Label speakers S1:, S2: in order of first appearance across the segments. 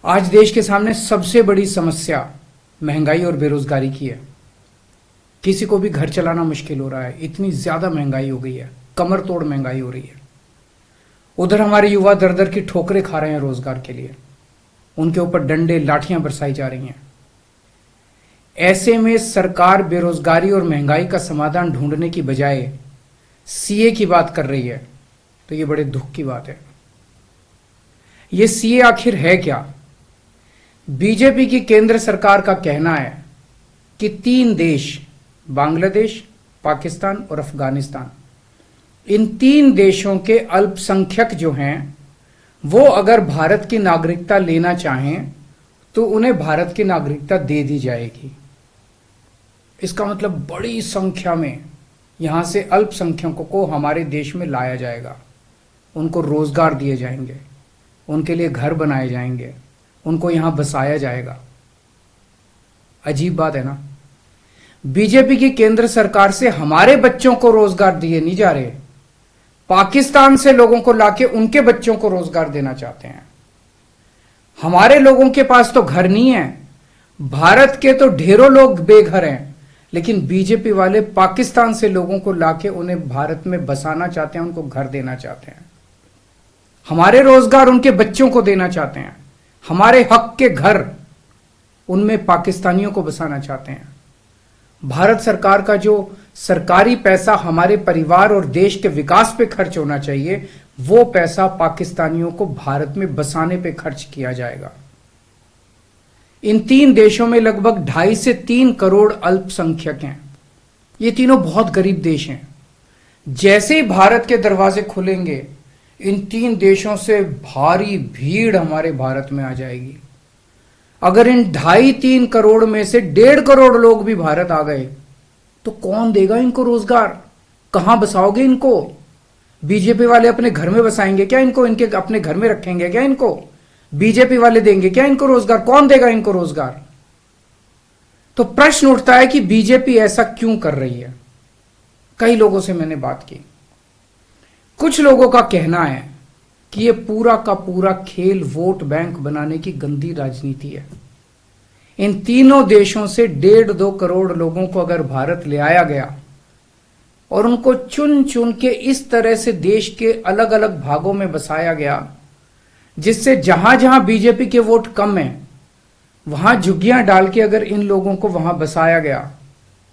S1: आज देश के सामने सबसे बड़ी समस्या महंगाई और बेरोजगारी की है। किसी को भी घर चलाना मुश्किल हो रहा है, इतनी ज्यादा महंगाई हो गई है, कमर तोड़ महंगाई हो रही है। उधर हमारे युवा दर दर की ठोकरें खा रहे हैं रोजगार के लिए, उनके ऊपर डंडे लाठियां बरसाई जा रही हैं। ऐसे में सरकार बेरोजगारी और महंगाई का समाधान ढूंढने की बजाय सीए की बात कर रही है, तो ये बड़े दुख की बात है। ये सीए आखिर है क्या? बीजेपी की केंद्र सरकार का कहना है कि 3 देश, बांग्लादेश, पाकिस्तान और अफगानिस्तान, इन 3 देशों के अल्पसंख्यक जो हैं वो अगर भारत की नागरिकता लेना चाहें तो उन्हें भारत की नागरिकता दे दी जाएगी। इसका मतलब बड़ी संख्या में यहां से अल्पसंख्यकों को हमारे देश में लाया जाएगा, उनको रोजगार दिए जाएंगे, उनके लिए घर बनाए जाएंगे, उनको यहां बसाया जाएगा। अजीब बात है ना। बीजेपी की केंद्र सरकार से हमारे बच्चों को रोजगार दिए नहीं जा रहे, पाकिस्तान से लोगों को लाके उनके बच्चों को रोजगार देना चाहते हैं। हमारे लोगों के पास तो घर नहीं है, भारत के तो ढेरों लोग बेघर हैं, लेकिन बीजेपी वाले पाकिस्तान से लोगों को लाके उन्हें भारत में बसाना चाहते हैं, उनको घर देना चाहते हैं। हमारे रोजगार उनके बच्चों को देना चाहते हैं, हमारे हक के घर उनमें पाकिस्तानियों को बसाना चाहते हैं। भारत सरकार का जो सरकारी पैसा हमारे परिवार और देश के विकास पे खर्च होना चाहिए, वो पैसा पाकिस्तानियों को भारत में बसाने पे खर्च किया जाएगा। इन 3 देशों में लगभग 2.5 से 3 करोड़ अल्पसंख्यक हैं। ये तीनों बहुत गरीब देश हैं। जैसे ही भारत के दरवाजे खुलेंगे, इन 3 देशों से भारी भीड़ हमारे भारत में आ जाएगी। अगर इन 2.5-3 करोड़ में से 1.5 करोड़ लोग भी भारत आ गए तो कौन देगा इनको रोजगार? कहां बसाओगे इनको? बीजेपी वाले अपने घर में बसाएंगे क्या इनको? इनके अपने घर में रखेंगे क्या इनको? बीजेपी वाले देंगे क्या इनको रोजगार? कौन देगा इनको रोजगार? तो प्रश्न उठता है कि बीजेपी ऐसा क्यों कर रही है। कई लोगों से मैंने बात की, कुछ लोगों का कहना है कि यह पूरा का पूरा खेल वोट बैंक बनाने की गंदी राजनीति है। इन तीनों देशों से 1.5-2 करोड़ लोगों को अगर भारत ले आया गया और उनको चुन चुन के इस तरह से देश के अलग अलग भागों में बसाया गया, जिससे जहां जहां बीजेपी के वोट कम हैं वहां झुग्गियां डाल के अगर इन लोगों को वहां बसाया गया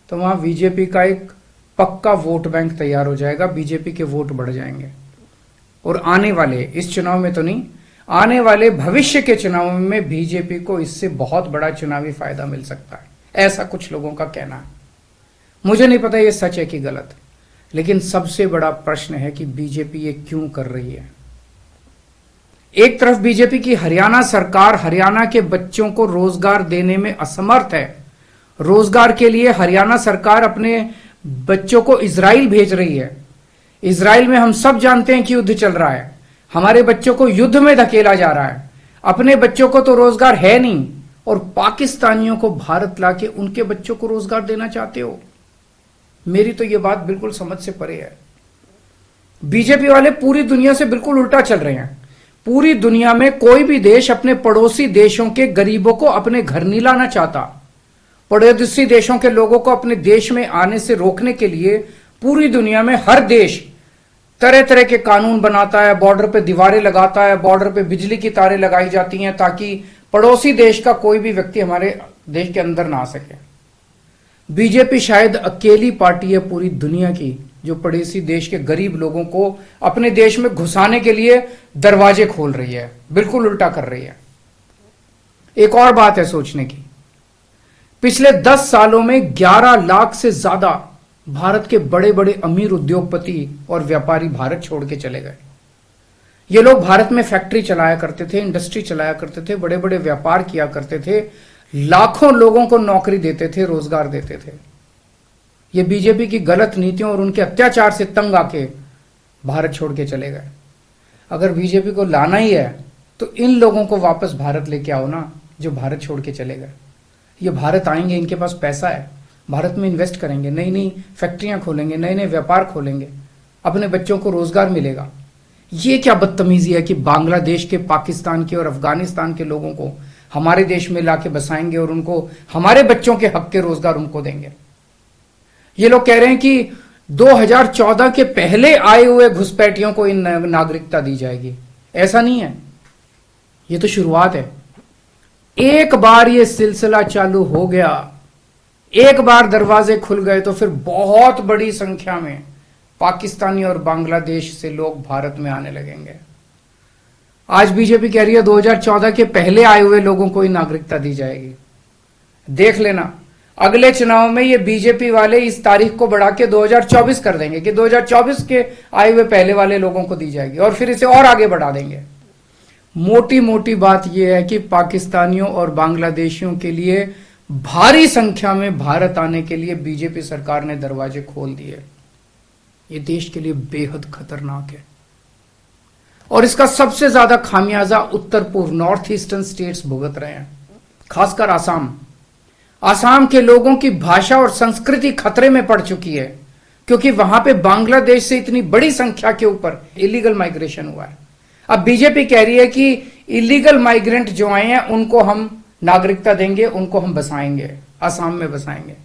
S1: तो वहां बीजेपी का एक पक्का वोट बैंक तैयार हो जाएगा, बीजेपी के वोट बढ़ जाएंगे। और आने वाले इस चुनाव में तो नहीं, आने वाले भविष्य के चुनाव में बीजेपी को इससे बहुत बड़ा चुनावी फायदा मिल सकता है, ऐसा कुछ लोगों का कहना है। मुझे नहीं पता ये सच है कि गलत, लेकिन सबसे बड़ा प्रश्न है कि बीजेपी ये क्यों कर रही है। एक तरफ बीजेपी की हरियाणा सरकार हरियाणा के बच्चों को रोजगार देने में असमर्थ है। रोजगार के लिए हरियाणा सरकार अपने बच्चों को इजराइल भेज रही है। इजराइल में हम सब जानते हैं कि युद्ध चल रहा है, हमारे बच्चों को युद्ध में धकेला जा रहा है। अपने बच्चों को तो रोजगार है नहीं और पाकिस्तानियों को भारत लाके उनके बच्चों को रोजगार देना चाहते हो। मेरी तो यह बात बिल्कुल समझ से परे है। बीजेपी वाले पूरी दुनिया से बिल्कुल उल्टा चल रहे हैं। पूरी दुनिया में कोई भी देश अपने पड़ोसी देशों के गरीबों को अपने घर नहीं लाना चाहता। पड़ोसी देशों के लोगों को अपने देश में आने से रोकने के लिए पूरी दुनिया में हर देश तरह तरह के कानून बनाता है, बॉर्डर पे दीवारें लगाता है, बॉर्डर पे बिजली की तारें लगाई जाती हैं ताकि पड़ोसी देश का कोई भी व्यक्ति हमारे देश के अंदर ना आ सके। बीजेपी शायद अकेली पार्टी है पूरी दुनिया की जो पड़ोसी देश के गरीब लोगों को अपने देश में घुसाने के लिए दरवाजे खोल रही है, बिल्कुल उल्टा कर रही है। एक और बात है सोचने की, पिछले 10 सालों में 11 लाख से ज्यादा भारत के बड़े बड़े अमीर उद्योगपति और व्यापारी भारत छोड़ के चले गए। ये लोग भारत में फैक्ट्री चलाया करते थे, इंडस्ट्री चलाया करते थे, बड़े बड़े व्यापार किया करते थे, लाखों लोगों को नौकरी देते थे, रोजगार देते थे। ये बीजेपी की गलत नीतियों और उनके अत्याचार से तंग आके भारत छोड़ के चले गए। अगर बीजेपी को लाना ही है तो इन लोगों को वापस भारत लेके आओ ना, जो भारत छोड़ के चले गए। ये भारत आएंगे, इनके पास पैसा है, भारत में इन्वेस्ट करेंगे, नई नई फैक्ट्रियां खोलेंगे, नए नए व्यापार खोलेंगे, अपने बच्चों को रोजगार मिलेगा। ये क्या बदतमीजी है कि बांग्लादेश के, पाकिस्तान के और अफगानिस्तान के लोगों को हमारे देश में लाके बसाएंगे और उनको हमारे बच्चों के हक के रोजगार उनको देंगे। ये लोग कह रहे हैं कि 2014 के पहले आए हुए घुसपैठियों को इन नागरिकता दी जाएगी। ऐसा नहीं है, ये तो शुरुआत है। एक बार ये सिलसिला चालू हो गया, एक बार दरवाजे खुल गए तो फिर बहुत बड़ी संख्या में पाकिस्तानी और बांग्लादेश से लोग भारत में आने लगेंगे। आज बीजेपी कह रही है 2014 के पहले आए हुए लोगों को ही नागरिकता दी जाएगी। देख लेना, अगले चुनाव में ये बीजेपी वाले इस तारीख को बढ़ा के 2024 कर देंगे कि 2024 के आए हुए पहले वाले लोगों को दी जाएगी, और फिर इसे और आगे बढ़ा देंगे। मोटी मोटी बात यह है कि पाकिस्तानियों और बांग्लादेशियों के लिए भारी संख्या में भारत आने के लिए बीजेपी सरकार ने दरवाजे खोल दिए। ये देश के लिए बेहद खतरनाक है, और इसका सबसे ज्यादा खामियाजा उत्तर पूर्व, नॉर्थ ईस्टर्न स्टेट्स भुगत रहे हैं, खासकर आसाम। आसाम के लोगों की भाषा और संस्कृति खतरे में पड़ चुकी है, क्योंकि वहां पे बांग्लादेश से इतनी बड़ी संख्या के ऊपर इलीगल माइग्रेशन हुआ है। अब बीजेपी कह रही है कि इलीगल माइग्रेंट जो आए हैं उनको हम नागरिकता देंगे, उनको हम बसाएंगे, आसाम में बसाएंगे।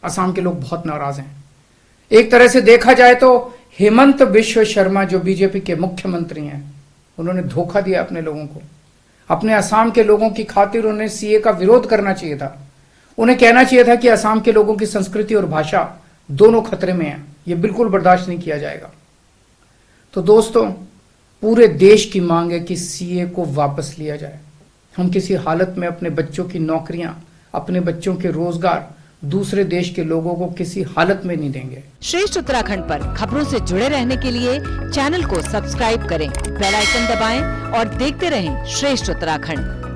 S1: आसाम के लोग बहुत नाराज हैं। एक तरह से देखा जाए तो हेमंत बिश्व शर्मा जो बीजेपी के मुख्यमंत्री हैं, उन्होंने धोखा दिया अपने लोगों को। अपने असम के लोगों की खातिर उन्हें सीए का विरोध करना चाहिए था। उन्हें कहना चाहिए था कि असम के लोगों की संस्कृति और भाषा दोनों खतरे में है, यह बिल्कुल बर्दाश्त नहीं किया जाएगा। तो दोस्तों, पूरे देश की मांग है कि सीए को वापस लिया जाए। हम किसी हालत में अपने बच्चों की नौकरियां, अपने बच्चों के रोजगार दूसरे देश के लोगों को किसी हालत में नहीं देंगे।
S2: श्रेष्ठ उत्तराखंड पर खबरों से जुड़े रहने के लिए चैनल को सब्सक्राइब करें, बेल आइकन दबाएं और देखते रहें श्रेष्ठ उत्तराखंड।